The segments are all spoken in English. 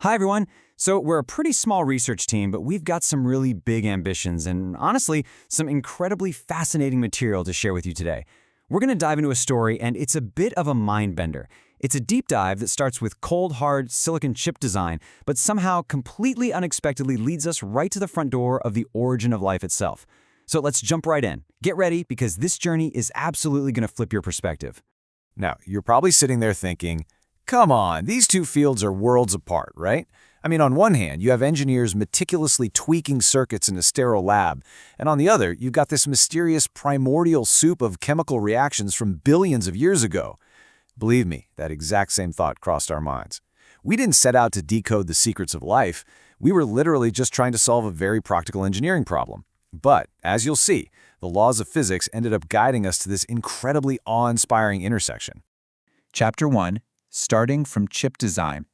Hi, everyone. So, we're a pretty small research team, but we've got some really big ambitions and, honestly, some incredibly fascinating material to share with you today. We're going to dive into a story, and it's a bit of a mind bender. It's a deep dive that starts with cold, hard silicon chip design, but somehow completely unexpectedly leads us right to the front door of the origin of life itself. So, let's jump right in. Get ready, because this journey is absolutely going to flip your perspective. Now, you're probably sitting there thinking, come on, these two fields are worlds apart, right? I mean, on one hand, you have engineers meticulously tweaking circuits in a sterile lab, and on the other, you've got this mysterious primordial soup of chemical reactions from billions of years ago. Believe me, that exact same thought crossed our minds. We didn't set out to decode the secrets of life. We were literally just trying to solve a very practical engineering problem. But, as you'll see, the laws of physics ended up guiding us to this incredibly awe-inspiring intersection. Chapter 1. Starting from chip design.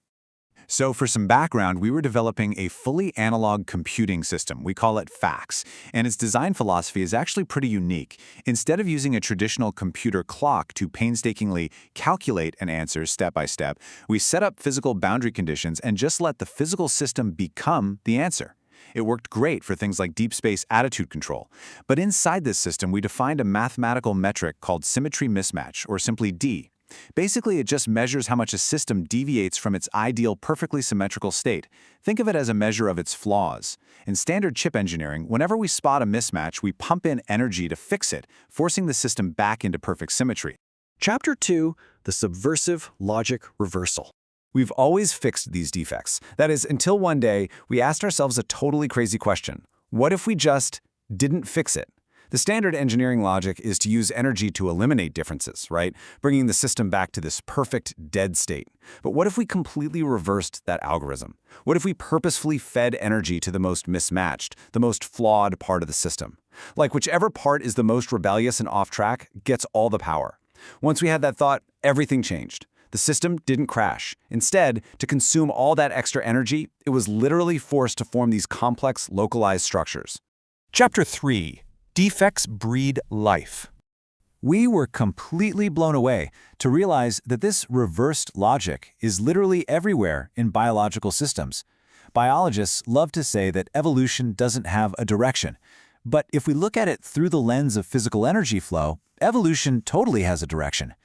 So for some background, we were developing a fully analog computing system. We call it FACS, and its design philosophy is actually pretty unique. Instead of using a traditional computer clock to painstakingly calculate an answer step by step, we set up physical boundary conditions and just let the physical system become the answer. It worked great for things like deep space attitude control. But inside this system, we defined a mathematical metric called symmetry mismatch, or simply D. Basically, it just measures how much a system deviates from its ideal perfectly symmetrical state. Think of it as a measure of its flaws. In standard chip engineering, whenever we spot a mismatch, we pump in energy to fix it, forcing the system back into perfect symmetry. Chapter 2. The Subversive Logic Reversal. We've always fixed these defects. That is, until one day, we asked ourselves a totally crazy question. What if we just didn't fix it? The standard engineering logic is to use energy to eliminate differences, right? Bringing the system back to this perfect dead state. But what if we completely reversed that algorithm? What if we purposefully fed energy to the most mismatched, the most flawed part of the system? Like whichever part is the most rebellious and off track gets all the power. Once we had that thought, everything changed. The system didn't crash. Instead, to consume all that extra energy, it was literally forced to form these complex, localized structures. Chapter 3. Defects breed life. We were completely blown away to realize that this reversed logic is literally everywhere in biological systems. Biologists love to say that evolution doesn't have a direction. But if we look at it through the lens of physical energy flow, evolution totally has a direction.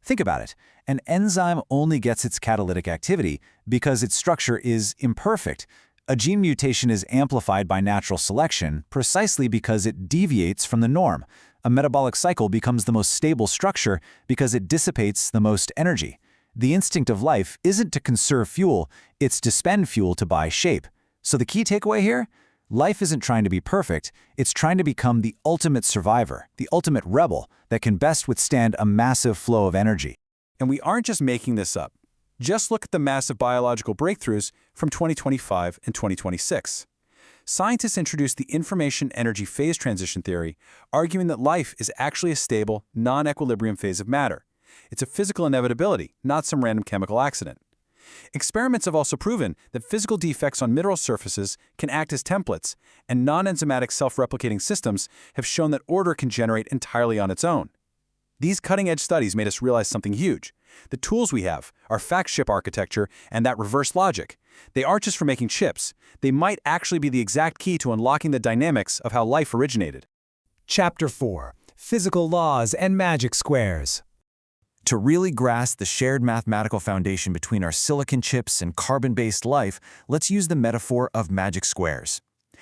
Think about it. An enzyme only gets its catalytic activity because its structure is imperfect. A gene mutation is amplified by natural selection precisely because it deviates from the norm. A metabolic cycle becomes the most stable structure because it dissipates the most energy. The instinct of life isn't to conserve fuel, it's to spend fuel to buy shape. So the key takeaway here? Life isn't trying to be perfect, it's trying to become the ultimate survivor, the ultimate rebel that can best withstand a massive flow of energy. And we aren't just making this up. Just look at the massive biological breakthroughs from 2025 and 2026. Scientists introduced the information energy phase transition theory, arguing that life is actually a stable, non-equilibrium phase of matter. It's a physical inevitability, not some random chemical accident. Experiments have also proven that physical defects on mineral surfaces can act as templates, and non-enzymatic self-replicating systems have shown that order can generate entirely on its own. These cutting-edge studies made us realize something huge. The tools we have, our FACS chip architecture and that reverse logic, they aren't just for making chips. They might actually be the exact key to unlocking the dynamics of how life originated. Chapter 4. Physical Laws and Magic Squares. To really grasp the shared mathematical foundation between our silicon chips and carbon-based life, let's use the metaphor of magic squares.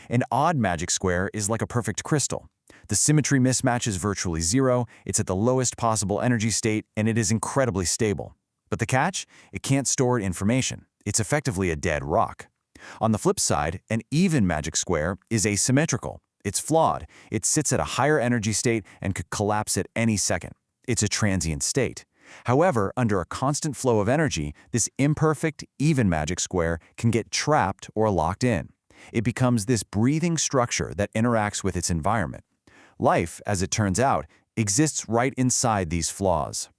An odd magic square is like a perfect crystal. The symmetry mismatch is virtually zero, it's at the lowest possible energy state, and it is incredibly stable. But the catch? It can't store information. It's effectively a dead rock. On the flip side, an even magic square is asymmetrical. It's flawed. It sits at a higher energy state and could collapse at any second. It's a transient state. However, under a constant flow of energy, this imperfect, even magic square can get trapped or locked in. It becomes this breathing structure that interacts with its environment. Life, as it turns out, exists right inside these flaws.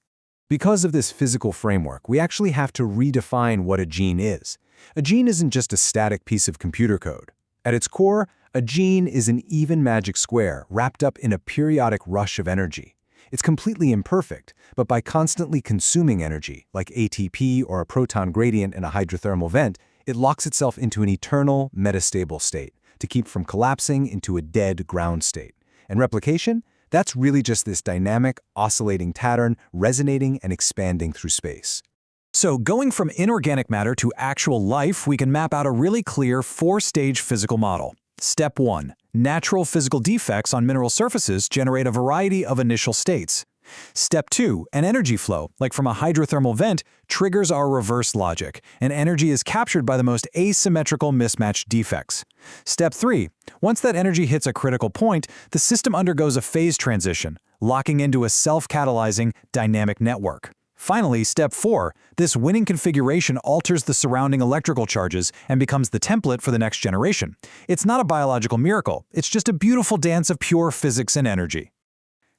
Because of this physical framework, we actually have to redefine what a gene is. A gene isn't just a static piece of computer code. At its core, a gene is an even magic square wrapped up in a periodic rush of energy. It's completely imperfect, but by constantly consuming energy, like ATP or a proton gradient in a hydrothermal vent, It locks itself into an eternal, metastable state to keep from collapsing into a dead ground state. And replication? That's really just this dynamic, oscillating pattern resonating and expanding through space. So going from inorganic matter to actual life, we can map out a really clear 4-stage physical model. Step 1. Natural physical defects on mineral surfaces generate a variety of initial states. Step 2. An energy flow, like from a hydrothermal vent, triggers our reverse logic, and energy is captured by the most asymmetrical mismatched defects. Step 3. Once that energy hits a critical point, the system undergoes a phase transition, locking into a self-catalyzing dynamic network. Finally, Step 4. This winning configuration alters the surrounding electrical charges and becomes the template for the next generation. It's not a biological miracle, it's just a beautiful dance of pure physics and energy.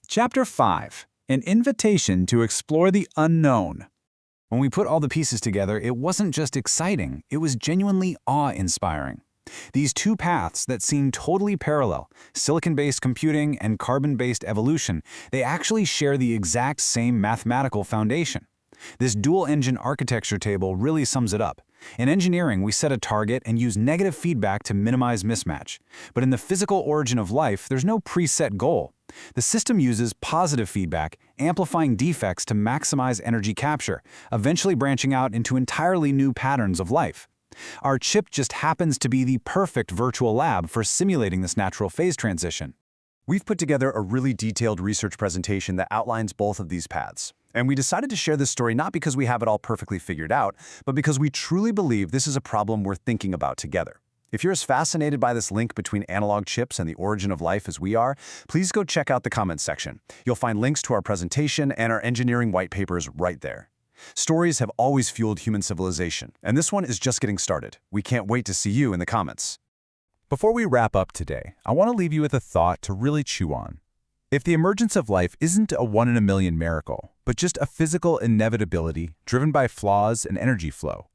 Chapter 5. An invitation to explore the unknown. When we put all the pieces together, it wasn't just exciting, it was genuinely awe-inspiring. These two paths that seem totally parallel, silicon-based computing and carbon-based evolution, they actually share the exact same mathematical foundation. This dual-engine architecture table really sums it up. In engineering, we set a target and use negative feedback to minimize mismatch. But in the physical origin of life, there's no preset goal. The system uses positive feedback, amplifying defects to maximize energy capture, eventually branching out into entirely new patterns of life. Our chip just happens to be the perfect virtual lab for simulating this natural phase transition. We've put together a really detailed research presentation that outlines both of these paths. And we decided to share this story not because we have it all perfectly figured out, but because we truly believe this is a problem worth thinking about together. If you're as fascinated by this link between analog chips and the origin of life as we are, please go check out the comments section. You'll find links to our presentation and our engineering white papers right there. Stories have always fueled human civilization, and this one is just getting started. We can't wait to see you in the comments. Before we wrap up today, I want to leave you with a thought to really chew on. If the emergence of life isn't a one-in-a-million miracle, but just a physical inevitability driven by flaws and energy flow,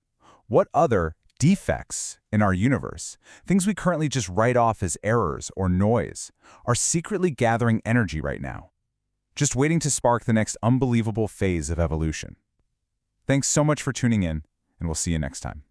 what other defects in our universe, things we currently just write off as errors or noise, are secretly gathering energy right now, just waiting to spark the next unbelievable phase of evolution? Thanks so much for tuning in, and we'll see you next time.